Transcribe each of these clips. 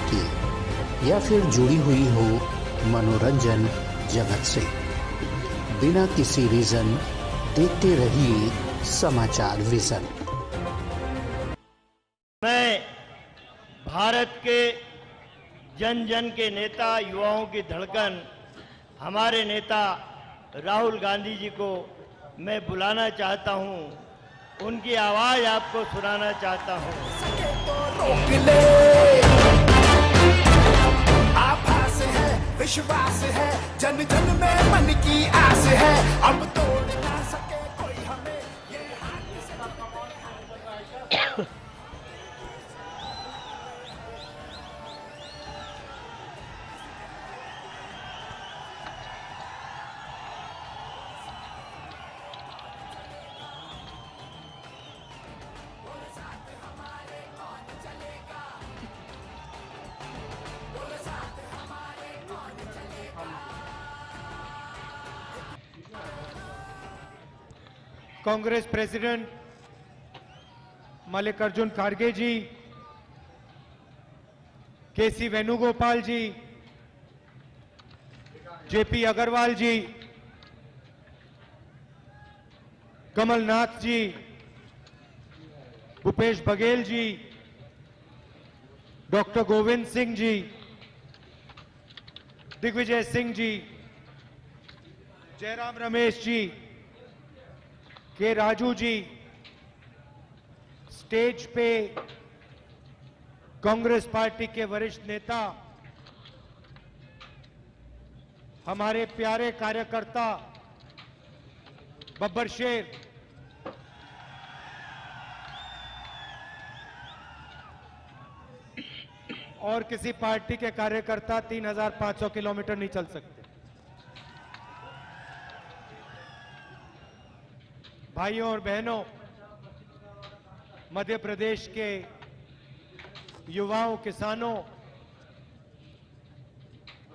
की या फिर जुड़ी हुई हो मनोरंजन जगत से, बिना किसी रीजन देखते रहिए समाचार विजन। मैं भारत के जन जन के नेता, युवाओं की धड़कन, हमारे नेता राहुल गांधी जी को मैं बुलाना चाहता हूं, उनकी आवाज आपको सुनाना चाहता हूं। आभास है, विश्वास है, जन जन में मन की आस है, अब तोड़ ना सके कोई हमें ये हाथ से। कांग्रेस प्रेसिडेंट मल्लिकार्जुन खड़गे जी, केसी वेणुगोपाल जी, जेपी अग्रवाल जी, कमलनाथ जी, भूपेश बघेल जी, डॉक्टर गोविंद सिंह जी, दिग्विजय सिंह जी, जयराम रमेश जी, के राजू जी, स्टेज पे कांग्रेस पार्टी के वरिष्ठ नेता, हमारे प्यारे कार्यकर्ता बब्बर शेर, और किसी पार्टी के कार्यकर्ता 3500 किलोमीटर नहीं चल सकते। भाइयों और बहनों, मध्य प्रदेश के युवाओं, किसानों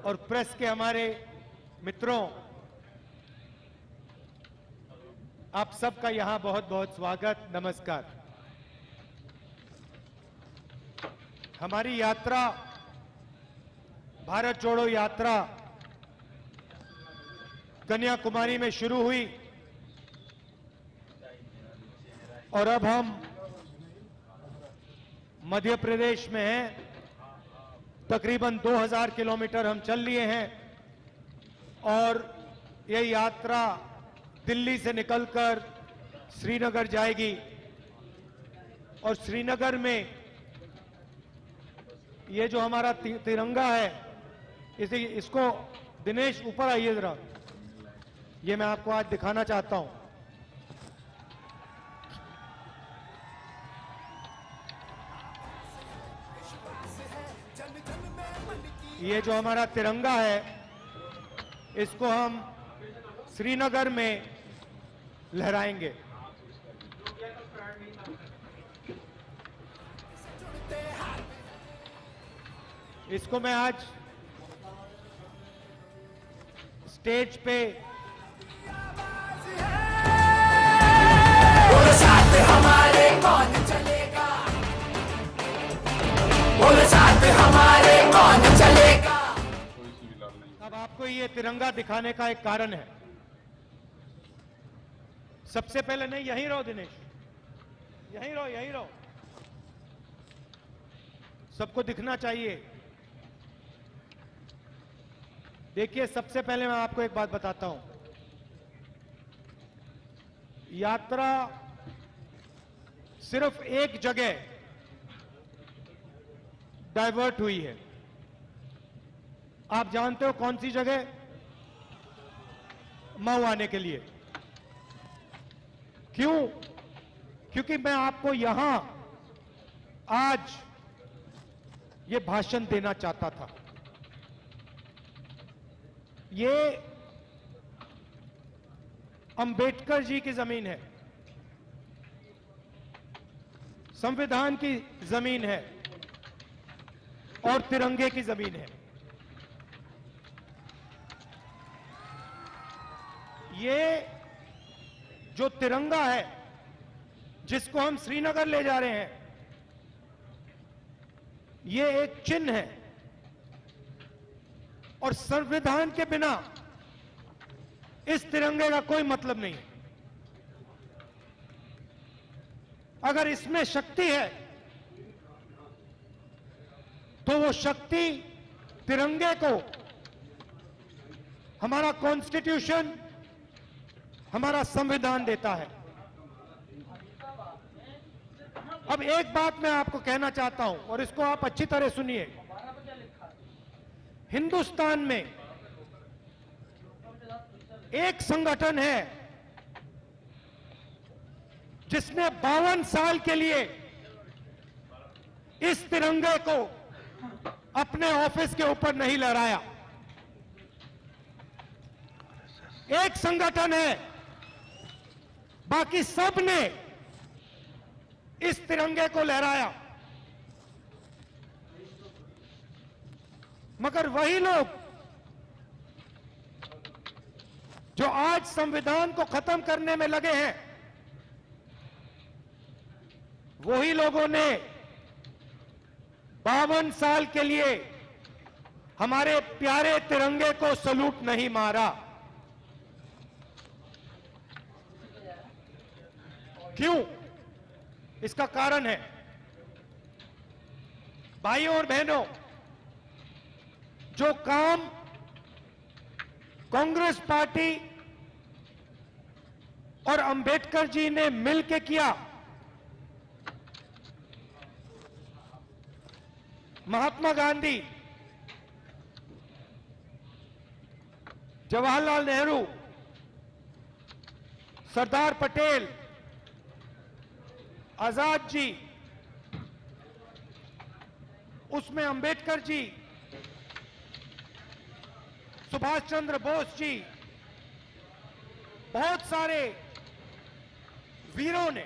और प्रेस के हमारे मित्रों, आप सबका यहां बहुत बहुत स्वागत, नमस्कार। हमारी यात्रा, भारत जोड़ो यात्रा, कन्याकुमारी में शुरू हुई और अब हम मध्य प्रदेश में हैं। तकरीबन 2000 किलोमीटर हम चल लिए हैं और यह यात्रा दिल्ली से निकलकर श्रीनगर जाएगी और श्रीनगर में ये जो हमारा तिरंगा है, इसको दिनेश ऊपर आइए जरा, ये मैं आपको आज दिखाना चाहता हूं। ये जो हमारा तिरंगा है, इसको हम श्रीनगर में लहराएंगे। इसको मैं आज स्टेज पे बोलो साथ हमारे कौन चलेगा, बोलो साथ हमारे कौन चलेगा। अब आपको ये तिरंगा दिखाने का एक कारण है। सबसे पहले, नहीं यहीं रहो दिनेश, यहीं रहो, यहीं रहो, सबको दिखना चाहिए। देखिए, सबसे पहले मैं आपको एक बात बताता हूं। यात्रा सिर्फ एक जगह डाइवर्ट हुई है। आप जानते हो कौन सी जगह? मऊ आने के लिए। क्यों? क्योंकि मैं आपको यहां आज ये भाषण देना चाहता था। ये अंबेडकर जी की जमीन है, संविधान की जमीन है और तिरंगे की जमीन है। ये जो तिरंगा है, जिसको हम श्रीनगर ले जा रहे हैं, ये एक चिन्ह है और संविधान के बिना इस तिरंगे का कोई मतलब नहीं है। अगर इसमें शक्ति है तो वो शक्ति तिरंगे को हमारा कॉन्स्टिट्यूशन, हमारा संविधान देता है। अब एक बात मैं आपको कहना चाहता हूं और इसको आप अच्छी तरह सुनिए। हिंदुस्तान में एक संगठन है जिसने 52 साल के लिए इस तिरंगे को अपने ऑफिस के ऊपर नहीं लहराया। एक संगठन है, बाकी सब ने इस तिरंगे को लहराया। मगर वही लोग जो आज संविधान को खत्म करने में लगे हैं, वही लोगों ने 52 साल के लिए हमारे प्यारे तिरंगे को सलूट नहीं मारा। क्यों? इसका कारण है, भाइयों और बहनों, जो काम कांग्रेस पार्टी और अंबेडकर जी ने मिलकर किया, महात्मा गांधी, जवाहरलाल नेहरू, सरदार पटेल, आजाद जी, उसमें अंबेडकर जी, सुभाष चंद्र बोस जी, बहुत सारे वीरों ने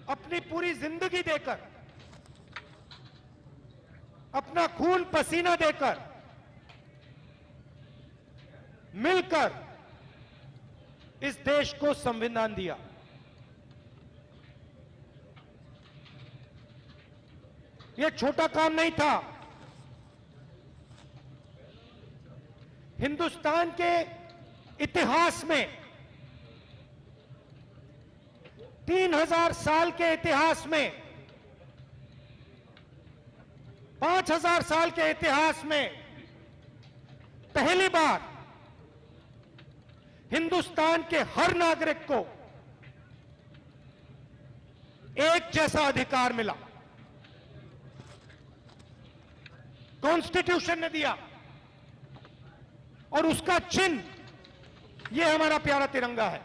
अपनी पूरी जिंदगी देकर, अपना खून पसीना देकर, मिलकर इस देश को संविधान दिया। यह छोटा काम नहीं था। हिंदुस्तान के इतिहास में, 3000 साल के इतिहास में, 5000 साल के इतिहास में पहली बार हिंदुस्तान के हर नागरिक को एक जैसा अधिकार मिला। कॉन्स्टिट्यूशन ने दिया और उसका चिन्ह यह हमारा प्यारा तिरंगा है।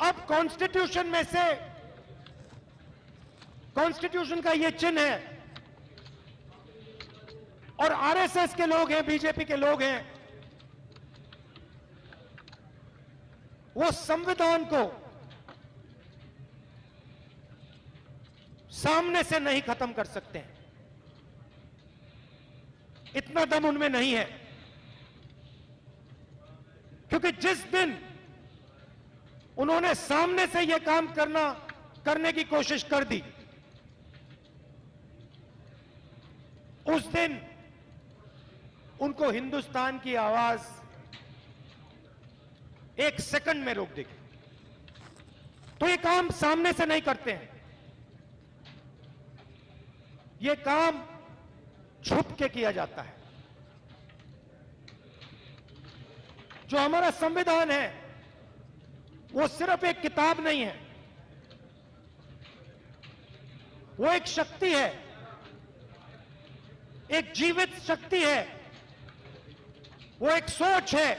अब कॉन्स्टिट्यूशन में से, कॉन्स्टिट्यूशन का यह चिन्ह है और आरएसएस के लोग हैं, बीजेपी के लोग हैं, वो संविधान को सामने से नहीं खत्म कर सकते हैं। इतना दम उनमें नहीं है, क्योंकि जिस दिन उन्होंने सामने से यह काम करने की कोशिश कर दी, उस दिन उनको हिंदुस्तान की आवाज 1 सेकंड में रोक देगी। तो ये काम सामने से नहीं करते हैं, ये काम छुप के किया जाता है। जो हमारा संविधान है वो सिर्फ एक किताब नहीं है, वो एक शक्ति है, एक जीवित शक्ति है, वो एक सोच है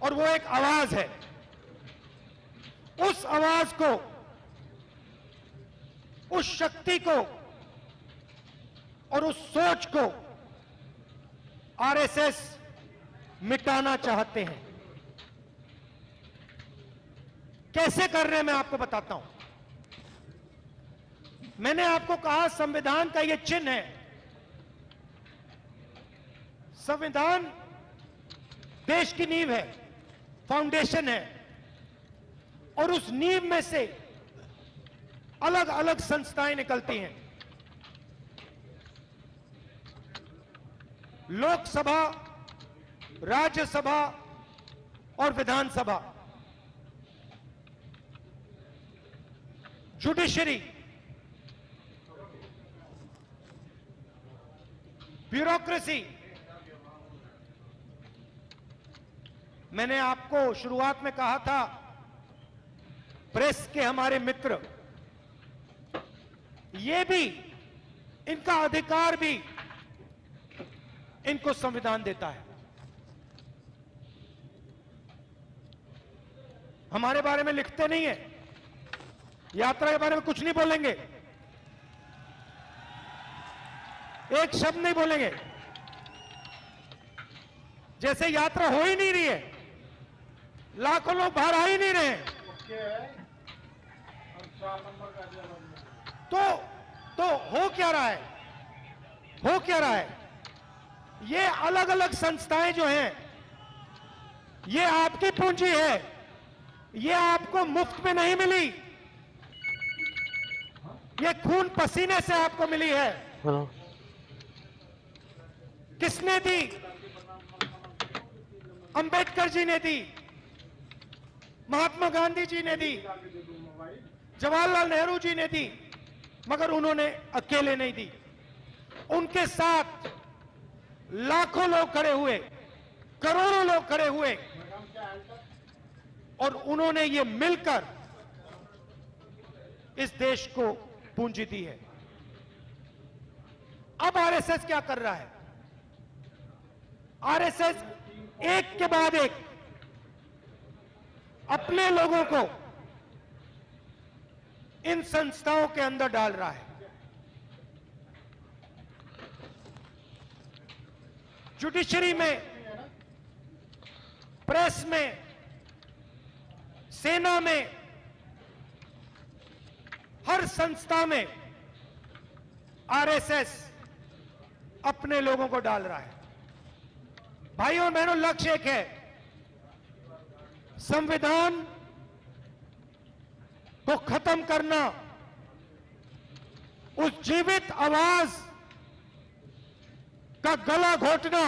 और वो एक आवाज है। उस आवाज को, उस शक्ति को और उस सोच को आरएसएस मिटाना चाहते हैं। कैसे कर रहे हैं मैं आपको बताता हूं। मैंने आपको कहा संविधान का यह चिन्ह है। संविधान देश की नींव है, फाउंडेशन है। और उस नींव में से अलग अलग संस्थाएं निकलती हैं। लोकसभा, राज्यसभा और विधानसभा, जुडिशरी, ब्यूरोक्रेसी। मैंने आपको शुरुआत में कहा था, प्रेस के हमारे मित्र, ये भी, इनका अधिकार भी इनको संविधान देता है। हमारे बारे में लिखते नहीं है, यात्रा के बारे में कुछ नहीं बोलेंगे, एक शब्द नहीं बोलेंगे, जैसे यात्रा हो ही नहीं रही है, लाखों लोग बाहर आ ही नहीं रहे हैं। तो हो क्या रहा है, हो क्या रहा है? ये अलग अलग संस्थाएं जो हैं, ये आपकी पूंजी है, ये आपको मुफ्त में नहीं मिली, ये खून पसीने से आपको मिली है। किसने दी? अंबेडकर जी ने दी, महात्मा गांधी जी ने दी, जवाहरलाल नेहरू जी ने दी, मगर उन्होंने अकेले नहीं दी। उनके साथ लाखों लोग खड़े हुए, करोड़ों लोग खड़े हुए, और उन्होंने ये मिलकर इस देश को पूंजी दी है। अब आरएसएस क्या कर रहा है? आरएसएस एक के बाद एक अपने लोगों को इन संस्थाओं के अंदर डाल रहा है। जुडिशरी में, प्रेस में, सेना में, हर संस्था में आरएसएस अपने लोगों को डाल रहा है। भाइयों और बहनों, लक्ष्य एक है, संविधान को खत्म करना, उस जीवित आवाज का गला घोटना,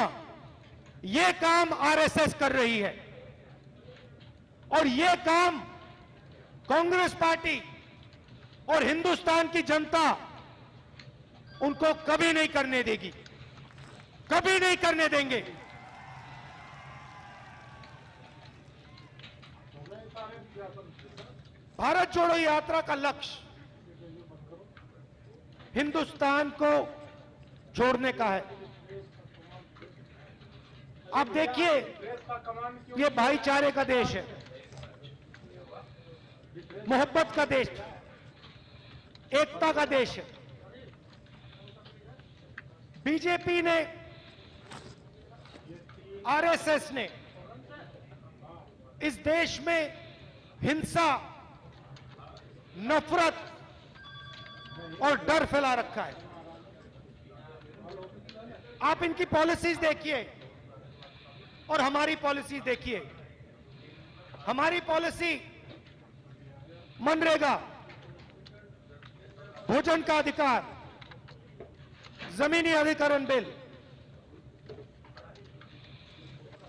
यह काम आरएसएस कर रही है। और यह काम कांग्रेस पार्टी और हिंदुस्तान की जनता उनको कभी नहीं करने देगी, कभी नहीं करने देंगे। भारत जोड़ो यात्रा का लक्ष्य हिंदुस्तान को जोड़ने का है। आप देखिए, ये भाईचारे का देश है, मोहब्बत का देश, एकता का देश है। बीजेपी ने, आरएसएस ने इस देश में हिंसा, नफरत और डर फैला रखा है। आप इनकी पॉलिसीज देखिए और हमारी पॉलिसीज देखिए। हमारी पॉलिसी मनरेगा, भोजन का अधिकार, जमीनी अधिकरण बिल,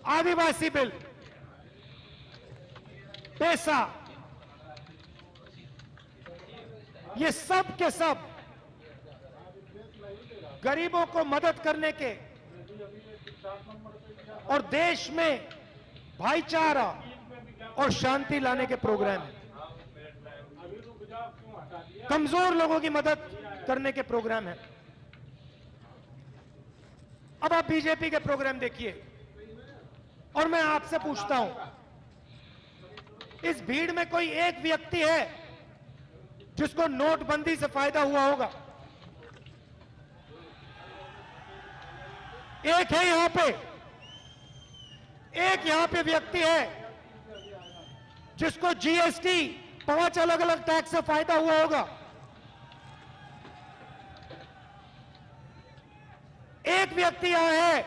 आदिवासी बिल, पैसा, ये सब के सब गरीबों को मदद करने के और देश में भाईचारा और शांति लाने के प्रोग्राम है। कमजोर लोगों की मदद करने के प्रोग्राम है। अब आप बीजेपी के प्रोग्राम देखिए और मैं आपसे पूछता हूं, इस भीड़ में कोई एक व्यक्ति है जिसको नोटबंदी से फायदा हुआ होगा? एक है यहां पे, एक यहां पे व्यक्ति है जिसको जीएसटी 5 अलग अलग टैक्स से फायदा हुआ होगा? एक व्यक्ति यहां है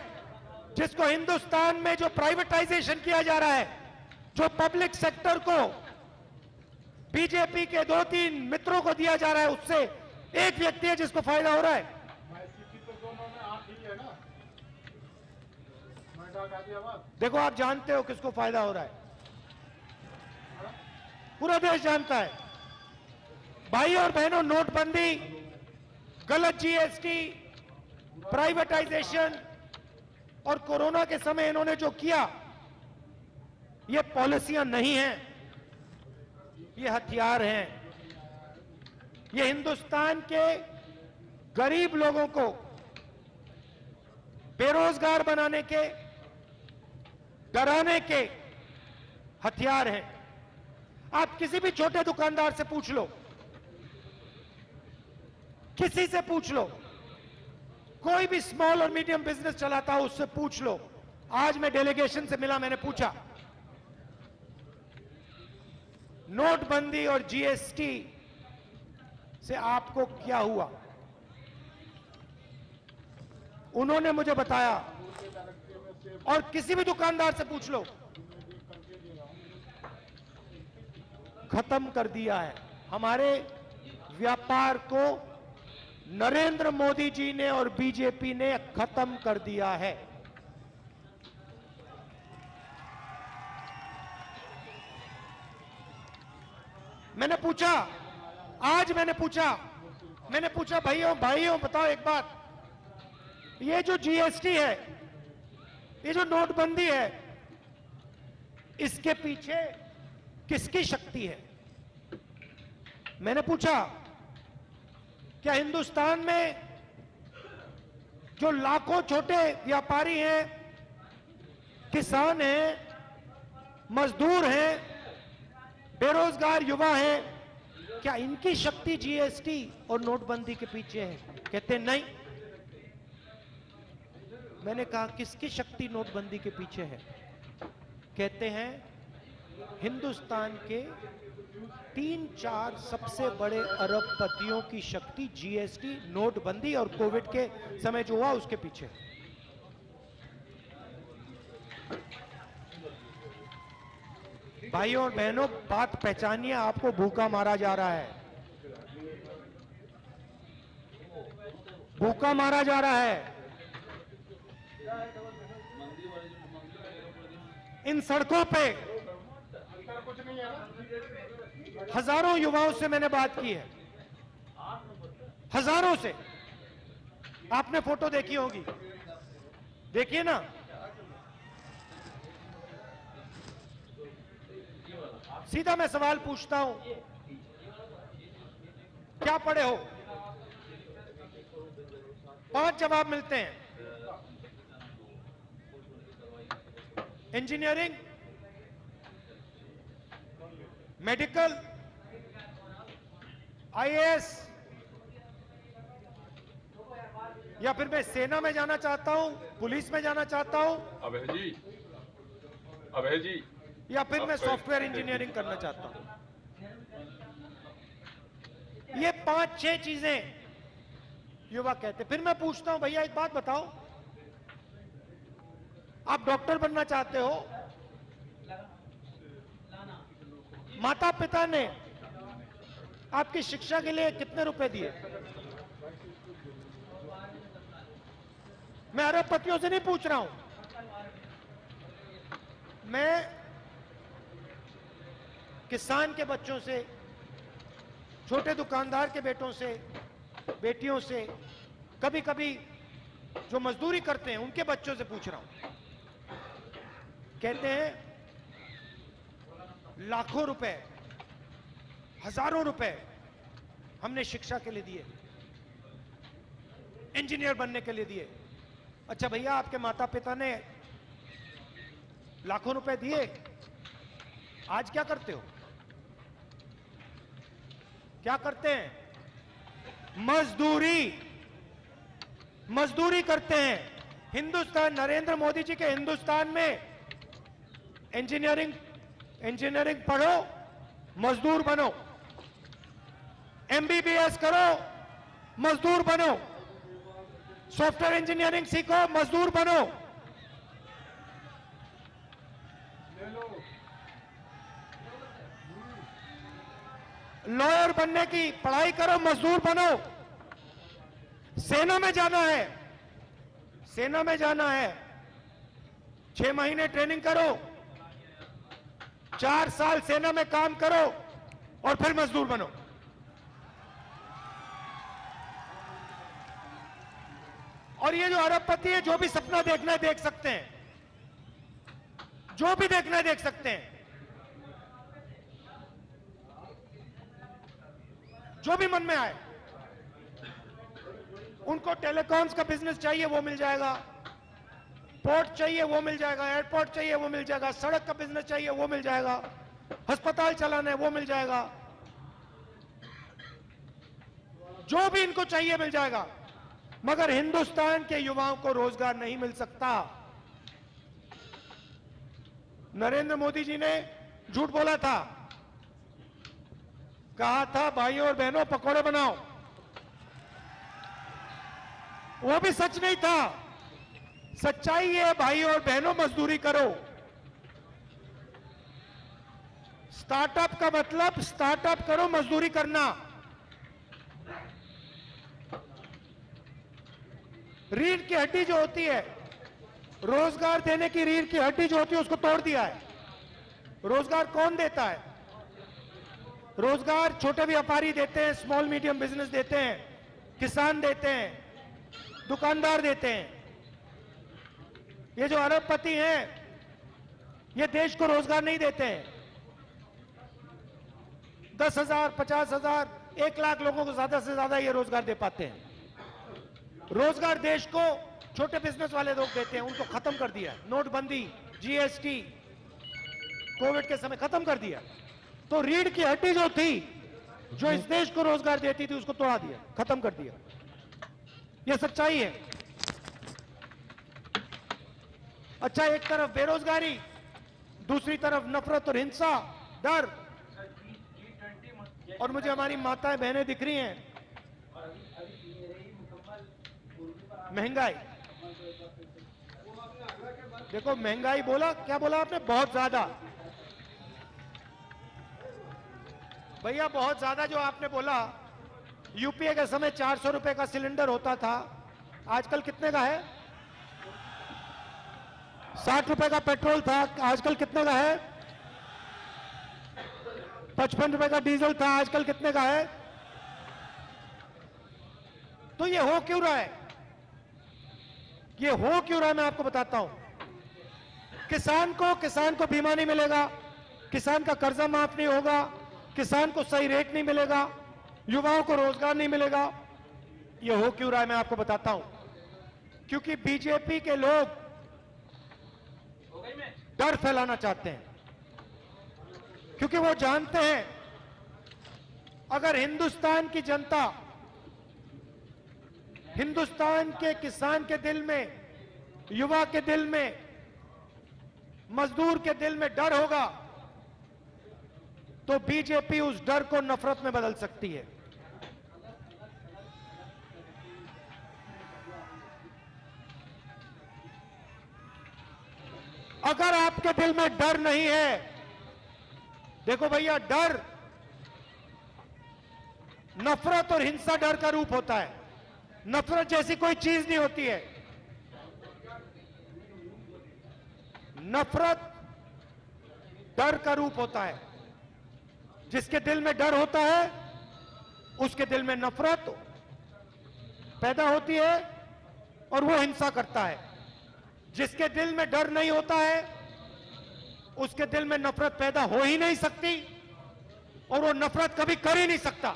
जिसको हिंदुस्तान में जो प्राइवेटाइजेशन किया जा रहा है, जो पब्लिक सेक्टर को बीजेपी के 2-3 मित्रों को दिया जा रहा है, उससे एक व्यक्ति है जिसको फायदा हो रहा है। देखो, आप जानते हो किसको फायदा हो रहा है, पूरा देश जानता है। भाई और बहनों, नोटबंदी, गलत जीएसटी, प्राइवेटाइजेशन और कोरोना के समय इन्होंने जो किया, ये पॉलिसियां नहीं हैं, ये हथियार हैं। ये हिंदुस्तान के गरीब लोगों को बेरोजगार बनाने के, डराने के हथियार हैं। आप किसी भी छोटे दुकानदार से पूछ लो, किसी से पूछ लो, कोई भी स्मॉल और मीडियम बिजनेस चलाता हो उससे पूछ लो। आज मैं डेलीगेशन से मिला, मैंने पूछा नोटबंदी और जीएसटी से आपको क्या हुआ। उन्होंने मुझे बताया, और किसी भी दुकानदार से पूछ लो, खत्म कर दिया है। हमारे व्यापार को नरेंद्र मोदी जी ने और बीजेपी ने खत्म कर दिया है। मैंने पूछा, आज मैंने पूछा भाइयों बताओ एक बात, ये जो जीएसटी है, ये जो नोटबंदी है, इसके पीछे किसकी शक्ति है? मैंने पूछा, क्या हिंदुस्तान में जो लाखों छोटे व्यापारी हैं, किसान हैं, मजदूर हैं, बेरोजगार युवा हैं, क्या इनकी शक्ति जीएसटी और नोटबंदी के पीछे है? कहते नहीं। मैंने कहा, किसकी शक्ति नोटबंदी के पीछे है? कहते हैं हिंदुस्तान के 3-4 सबसे बड़े अरबपतियों की शक्ति जीएसटी, नोटबंदी और कोविड के समय जो हुआ उसके पीछे। भाइयों और बहनों, बात पहचानिए, आपको भूखा मारा जा रहा है, भूखा मारा जा रहा है। इन सड़कों पे हजारों युवाओं से मैंने बात की है, हजारों से। आपने फोटो देखी होगी, देखिए ना। सीधा मैं सवाल पूछता हूं, क्या पढ़े हो? 5 जवाब मिलते हैं। इंजीनियरिंग, मेडिकल, आईएएस, या फिर मैं सेना में जाना चाहता हूं, पुलिस में जाना चाहता हूं, अभय जी, या फिर मैं सॉफ्टवेयर इंजीनियरिंग करना चाहता हूं। ये 5-6 चीजें युवा कहते। फिर मैं पूछता हूं, भैया एक बात बताओ, आप डॉक्टर बनना चाहते हो, माता पिता ने आपकी शिक्षा के लिए कितने रुपए दिए? मैं अरबपतियों से नहीं पूछ रहा हूं, मैं किसान के बच्चों से, छोटे दुकानदार के बेटों से, बेटियों से, कभी कभी जो मजदूरी करते हैं उनके बच्चों से पूछ रहा हूं। कहते हैं लाखों रुपए, हजारों रुपए हमने शिक्षा के लिए दिए, इंजीनियर बनने के लिए दिए। अच्छा भैया, आपके माता पिता ने लाखों रुपए दिए, आज क्या करते हो? क्या करते हैं? मजदूरी करते हैं। हिंदुस्तान, नरेंद्र मोदी जी के हिंदुस्तान में इंजीनियरिंग पढ़ो, मजदूर बनो, एमबीबीएस करो, मजदूर बनो, सॉफ्टवेयर इंजीनियरिंग सीखो, मजदूर बनो। लॉयर बनने की पढ़ाई करो, मजदूर बनो। सेना में जाना है, सेना में जाना है, 6 महीने ट्रेनिंग करो, 4 साल सेना में काम करो और फिर मजदूर बनो। और ये जो अरबपति है, जो भी सपना देखना है देख सकते हैं, जो भी देखना है देख सकते हैं, जो भी मन में आए। उनको टेलीकॉम्स का बिजनेस चाहिए वो मिल जाएगा, पोर्ट चाहिए वो मिल जाएगा, एयरपोर्ट चाहिए वो मिल जाएगा, सड़क का बिजनेस चाहिए वो मिल जाएगा, अस्पताल चलाना है वो मिल जाएगा, जो भी इनको चाहिए मिल जाएगा। मगर हिंदुस्तान के युवाओं को रोजगार नहीं मिल सकता। नरेंद्र मोदी जी ने झूठ बोला था, कहा था भाइयों और बहनों पकौड़े बनाओ, वो भी सच नहीं था। सच्चाई है भाइयों और बहनों, मजदूरी करो। स्टार्टअप का मतलब स्टार्टअप करो, मजदूरी करना। रीढ़ की हड्डी जो होती है, रोजगार देने की रीढ़ की हड्डी जो होती है, उसको तोड़ दिया है। रोजगार कौन देता है? रोजगार छोटे व्यापारी देते हैं, स्मॉल मीडियम बिजनेस देते हैं, किसान देते हैं, दुकानदार देते हैं। ये जो अरबपति हैं, ये देश को रोजगार नहीं देते हैं। 10,000, 50,000, 1 लाख लोगों को ज्यादा से ज्यादा ये रोजगार दे पाते हैं। रोजगार देश को छोटे बिजनेस वाले लोग देते हैं, उनको खत्म कर दिया। नोटबंदी, जीएसटी, कोविड के समय खत्म कर दिया। तो रीढ़ की हड्डी जो थी, जो इस देश को रोजगार देती थी, उसको तोड़ा दिया, खत्म कर दिया। यह सच्चाई है। अच्छा, एक तरफ बेरोजगारी, दूसरी तरफ नफरत और हिंसा, डर। और मुझे हमारी माताएं बहनें दिख रही हैं, महंगाई देखो, महंगाई बोला, क्या बोला आपने? बहुत ज्यादा। भैया बहुत ज्यादा जो आपने बोला, यूपीए के समय 400 रुपए का सिलेंडर होता था, आजकल कितने का है? 60 रुपए का पेट्रोल था, आजकल कितने का है? 55 रुपए का डीजल था, आजकल कितने का है? तो ये हो क्यों रहा है? ये हो क्यों रहा है, मैं आपको बताता हूं। किसान को बीमा नहीं मिलेगा, किसान का कर्जा माफ नहीं होगा, किसान को सही रेट नहीं मिलेगा, युवाओं को रोजगार नहीं मिलेगा। ये हो क्यों रहा है, मैं आपको बताता हूं। क्योंकि बीजेपी के लोग डर फैलाना चाहते हैं, क्योंकि वो जानते हैं अगर हिंदुस्तान की जनता, हिंदुस्तान के किसान के दिल में, युवा के दिल में, मजदूर के दिल में डर होगा, तो बीजेपी उस डर को नफरत में बदल सकती है। अगर आपके दिल में डर नहीं है, देखो भैया, डर, नफरत और हिंसा डर का रूप होता है। नफरत जैसी कोई चीज नहीं होती है। नफरत डर का रूप होता है। जिसके दिल में डर होता है, उसके दिल में नफरत पैदा होती है और वो हिंसा करता है। जिसके दिल में डर नहीं होता है, उसके दिल में नफरत पैदा हो ही नहीं सकती और वो नफरत कभी कर ही नहीं सकता।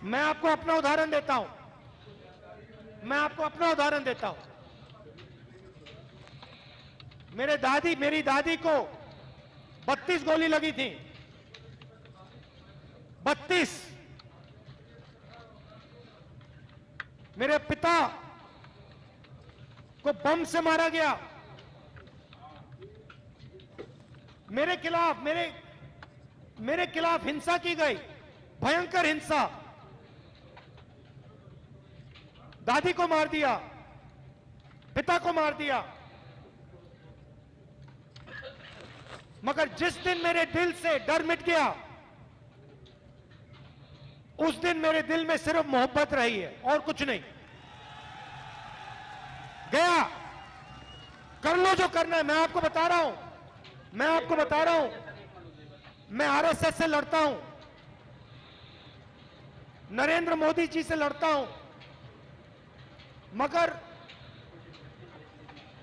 मैं आपको अपना उदाहरण देता हूं, मेरी दादी को 32 गोली लगी थी, 32। मेरे पिता को बम से मारा गया। मेरे खिलाफ हिंसा की गई, भयंकर हिंसा। दादी को मार दिया, पिता को मार दिया। मगर जिस दिन मेरे दिल से डर मिट गया, उस दिन मेरे दिल में सिर्फ मोहब्बत रही है और कुछ नहीं। गया, कर लो जो करना है। मैं आपको बता रहा हूं, मैं आरएसएस से लड़ता हूं, नरेंद्र मोदी जी से लड़ता हूं, मगर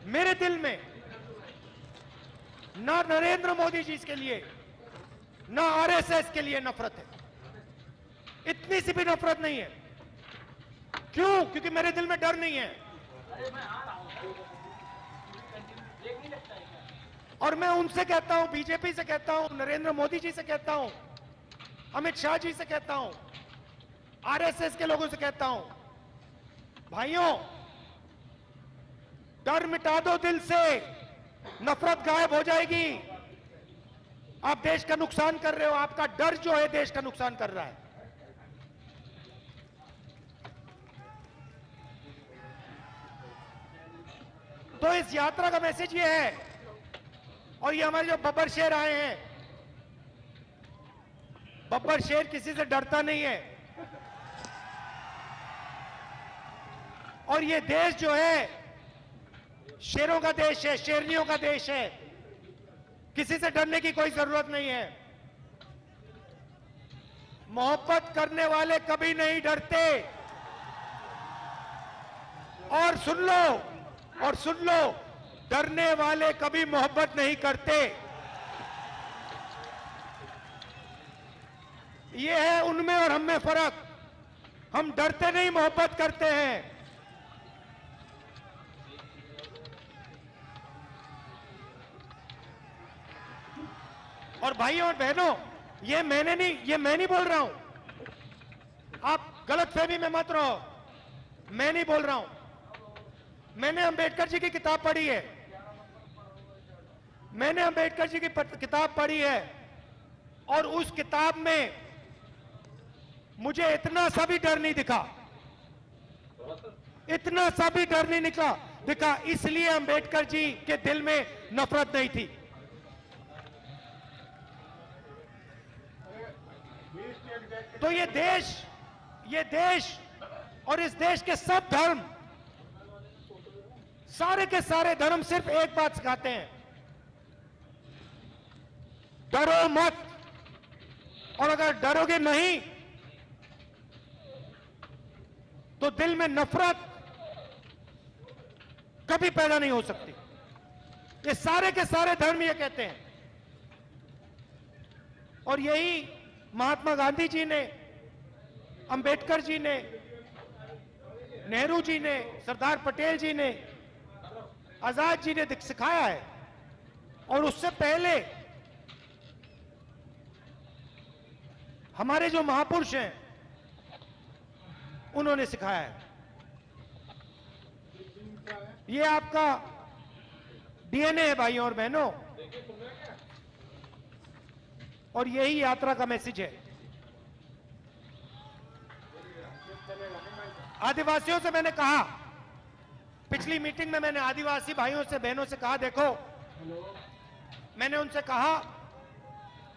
मेरे दिल में ना नरेंद्र मोदी जी के लिए ना आरएसएस के लिए नफरत है। इतनी सी भी नफरत नहीं है। क्यों? क्योंकि मेरे दिल में डर नहीं है। और मैं उनसे कहता हूं, बीजेपी से कहता हूं, नरेंद्र मोदी जी से कहता हूं, अमित शाह जी से कहता हूं, आरएसएस के लोगों से कहता हूं, भाइयों, डर मिटा दो दिल से, नफरत गायब हो जाएगी। आप देश का नुकसान कर रहे हो, आपका डर जो है देश का नुकसान कर रहा है। तो इस यात्रा का मैसेज ये है, और ये हमारे जो बब्बर शेर आए हैं, बब्बर शेर किसी से डरता नहीं है। और ये देश जो है शेरों का देश है, शेरनियों का देश है। किसी से डरने की कोई जरूरत नहीं है। मोहब्बत करने वाले कभी नहीं डरते। और सुन लो, डरने वाले कभी मोहब्बत नहीं करते। ये है उनमें और हम में फर्क। हम डरते नहीं, मोहब्बत करते हैं। और भाइयों और बहनों, ये मैं नहीं बोल रहा हूं। आप गलतफहमी में मत रहो। मैं नहीं बोल रहा हूं। मैंने अंबेडकर जी की किताब पढ़ी है। मैंने अंबेडकर जी की किताब पढ़ी है, और उस किताब में मुझे इतना सा भी डर नहीं दिखा। इतना सा भी डर नहीं दिखा। इसलिए अंबेडकर जी के दिल में नफरत नहीं थी। तो ये देश और इस देश के सब धर्म, सारे के सारे धर्म सिर्फ एक बात सिखाते हैं, डरो मत। और अगर डरोगे नहीं तो दिल में नफरत कभी पैदा नहीं हो सकती। ये सारे के सारे धर्म ये कहते हैं। और यही महात्मा गांधी जी ने, अंबेडकर जी ने, नेहरू जी ने, सरदार पटेल जी ने, आजाद जी ने सिखाया है। और उससे पहले हमारे जो महापुरुष हैं उन्होंने सिखाया है। ये आपका डीएनए है भाइयों और बहनों, और यही यात्रा का मैसेज है। आदिवासियों से मैंने कहा, पिछली मीटिंग में मैंने आदिवासी भाइयों से बहनों से कहा, देखो, मैंने उनसे कहा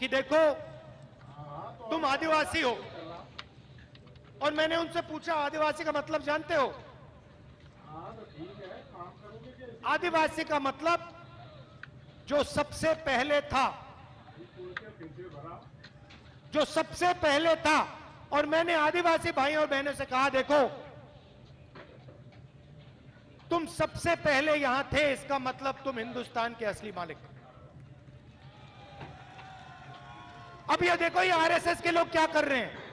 कि देखो, तुम आदिवासी हो। और मैंने उनसे पूछा, आदिवासी का मतलब जानते हो? आदिवासी का मतलब जो सबसे पहले था, जो सबसे पहले था। और मैंने आदिवासी भाइयों और बहनों से कहा, देखो, तुम सबसे पहले यहां थे, इसका मतलब तुम हिंदुस्तान के असली मालिक। अब ये देखो, ये आरएसएस के लोग क्या कर रहे हैं।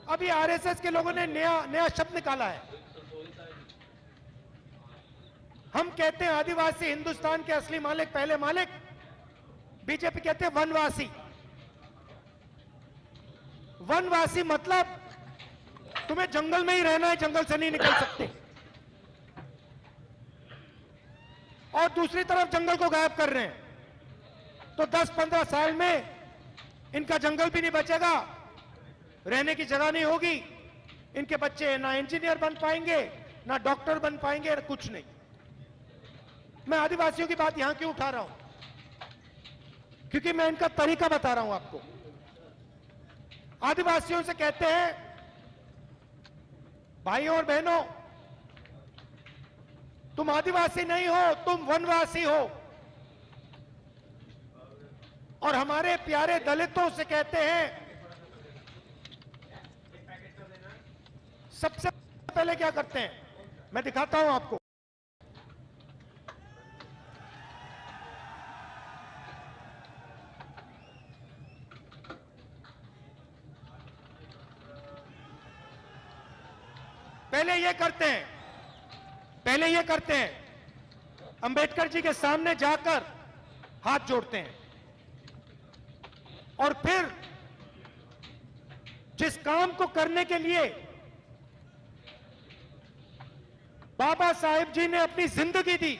अब ये आरएसएस के लोगों ने नया शब्द निकाला है। हम कहते हैं आदिवासी हिंदुस्तान के असली मालिक, पहले मालिक। बीजेपी कहते हैं वनवासी। वनवासी मतलब तुम्हें जंगल में ही रहना है, जंगल से नहीं निकल सकते। और दूसरी तरफ जंगल को गायब कर रहे हैं। तो 10-15 साल में इनका जंगल भी नहीं बचेगा, रहने की जगह नहीं होगी। इनके बच्चे ना इंजीनियर बन पाएंगे, ना डॉक्टर बन पाएंगे, कुछ नहीं। मैं आदिवासियों की बात यहां क्यों उठा रहा हूं? क्योंकि मैं इनका तरीका बता रहा हूं आपको। आदिवासियों से कहते हैं, भाइयों और बहनों, तुम आदिवासी नहीं हो, तुम वनवासी हो। और हमारे प्यारे दलितों से कहते हैं, सबसे पहले क्या करते हैं, मैं दिखाता हूं आपको। पहले ये करते हैं, अंबेडकर जी के सामने जाकर हाथ जोड़ते हैं, और फिर जिस काम को करने के लिए बाबा साहेब जी ने अपनी जिंदगी दी,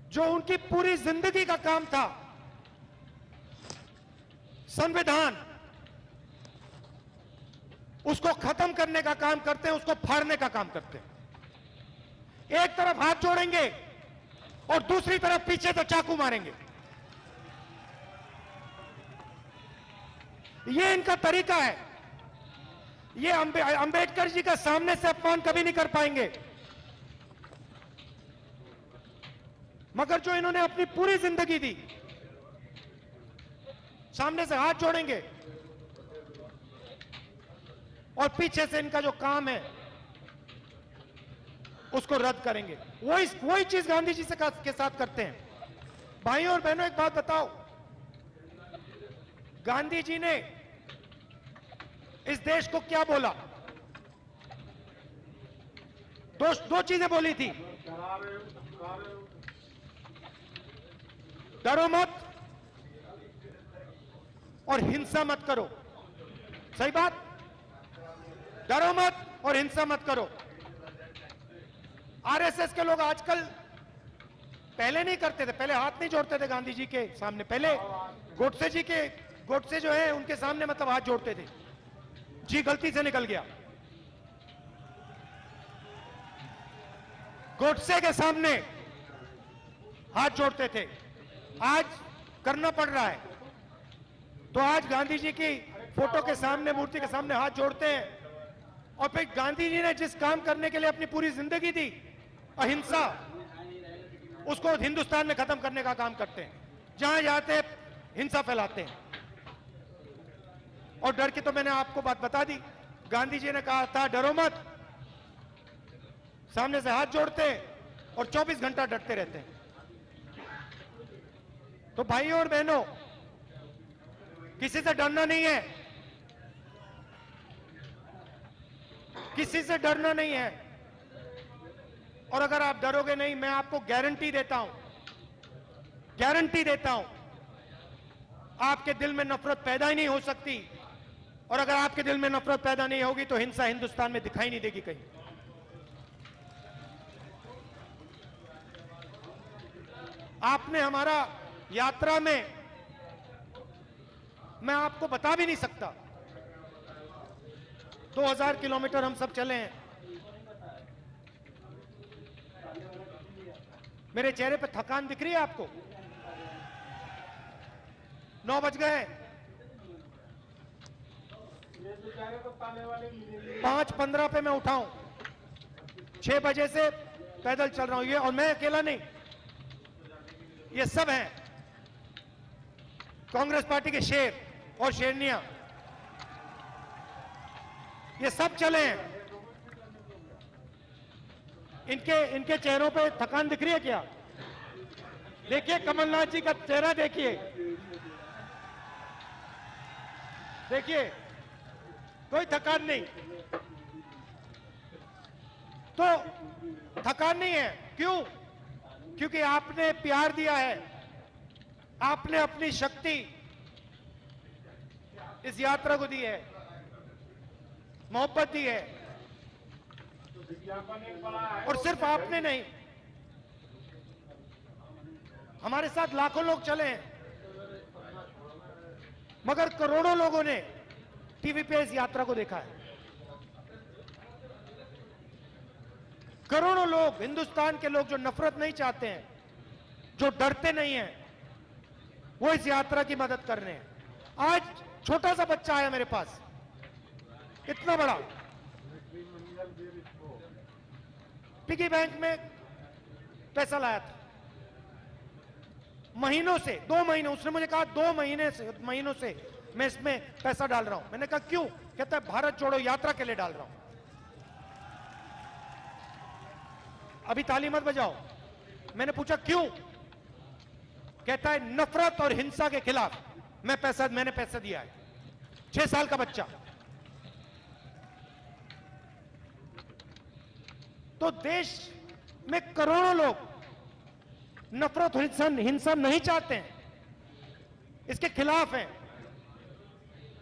जो उनकी पूरी जिंदगी का काम था, संविधान, उसको खत्म करने का काम करते हैं, उसको फाड़ने का काम करते हैं। एक तरफ हाथ जोड़ेंगे और दूसरी तरफ पीछे से चाकू मारेंगे। ये इनका तरीका है। ये अंबेडकर जी का सामने से अपमान कभी नहीं कर पाएंगे, मगर जो इन्होंने अपनी पूरी जिंदगी दी, सामने से हाथ जोड़ेंगे और पीछे से इनका जो काम है उसको रद्द करेंगे। वही चीज गांधी जी से के साथ करते हैं। भाइयों और बहनों, एक बात बताओ, गांधी जी ने इस देश को क्या बोला? दो चीजें बोली थी, डरो मत और हिंसा मत करो। सही बात, डरो मत और हिंसा मत करो। आरएसएस के लोग आजकल, पहले नहीं करते थे, पहले हाथ नहीं जोड़ते थे गांधी जी के सामने, पहले गोडसे जो है उनके सामने मतलब हाथ जोड़ते थे। जी गलती से निकल गया, गोडसे के सामने हाथ जोड़ते थे, आज करना पड़ रहा है। तो आज गांधी जी की फोटो के सामने, मूर्ति के सामने हाथ जोड़ते हैं, और फिर गांधी जी ने जिस काम करने के लिए अपनी पूरी जिंदगी दी, अहिंसा, उसको हिंदुस्तान में खत्म करने का काम करते हैं। जहां जाते हिंसा फैलाते हैं। और डर की तो मैंने आपको बात बता दी। गांधी जी ने कहा था डरो मत, सामने से हाथ जोड़ते और 24 घंटा डरते रहते हैं। तो भाइयों और बहनों, किसी से डरना नहीं है, किसी से डरना नहीं है। और अगर आप डरोगे नहीं, मैं आपको गारंटी देता हूं, आपके दिल में नफरत पैदा ही नहीं हो सकती। और अगर आपके दिल में नफरत पैदा नहीं होगी तो हिंसा हिंदुस्तान में दिखाई नहीं देगी कहीं। आपने हमारा यात्रा में, मैं आपको बता भी नहीं सकता, 2000 किलोमीटर हम सब चले हैं। मेरे चेहरे पे थकान दिख रही है आपको? 9 बज गए, 5:15 पे मैं उठाऊं, 6 बजे से पैदल चल रहा हूं। ये, और मैं अकेला नहीं, ये सब हैं कांग्रेस पार्टी के शेर और शेरनियां, ये सब चले हैं। इनके चेहरों पे थकान दिख रही है क्या? देखिए कमलनाथ जी का चेहरा देखिए, कोई थकान नहीं। तो थकान नहीं है, क्यों? क्योंकि आपने प्यार दिया है, आपने अपनी शक्ति इस यात्रा को दी है, मोहब्बत दी है। और सिर्फ आपने नहीं, हमारे साथ लाखों लोग चले हैं, मगर करोड़ों लोगों ने टीवी पे इस यात्रा को देखा है। करोड़ों लोग, हिंदुस्तान के लोग जो नफरत नहीं चाहते हैं, जो डरते नहीं हैं, वो इस यात्रा की मदद कर रहे हैं। आज छोटा सा बच्चा आया मेरे पास, इतना बड़ा, पिगी बैंक में पैसा लाया था महीनों से, 2 महीने। उसने मुझे कहा 2 महीनों से मैं इसमें पैसा डाल रहा हूं। मैंने कहा क्यों? कहता है भारत जोड़ो यात्रा के लिए डाल रहा हूं। अभी ताली मत बजाओ। मैंने पूछा क्यों? कहता है नफरत और हिंसा के खिलाफ मैंने पैसा दिया है। 6 साल का बच्चा। तो देश में करोड़ों लोग नफरत और हिंसा नहीं चाहते हैं, इसके खिलाफ हैं।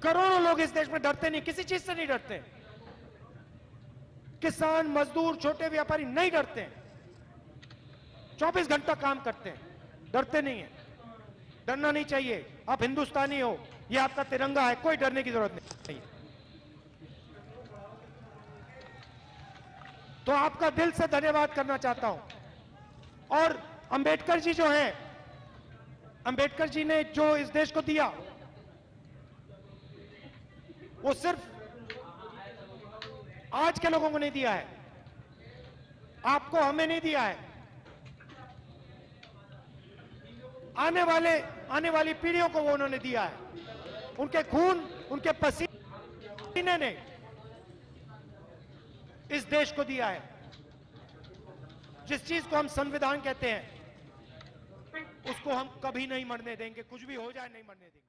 करोड़ों लोग इस देश में डरते नहीं, किसी चीज से नहीं डरते। किसान, मजदूर, छोटे व्यापारी नहीं डरते हैं, 24 घंटा काम करते हैं, डरते नहीं है। डरना नहीं चाहिए। आप हिंदुस्तानी हो, ये आपका तिरंगा है, कोई डरने की जरूरत नहीं। तो आपका दिल से धन्यवाद करना चाहता हूं। और अंबेडकर जी जो हैं, अंबेडकर जी ने जो इस देश को दिया, वो सिर्फ आज के लोगों को नहीं दिया है, आपको, हमें नहीं दिया है। आने वाली पीढ़ियों को वो उन्होंने दिया है। उनके खून, उनके पसीने ने इस देश को दिया है। जिस चीज को हम संविधान कहते हैं, उसको हम कभी नहीं मरने देंगे। कुछ भी हो जाए, नहीं मरने देंगे।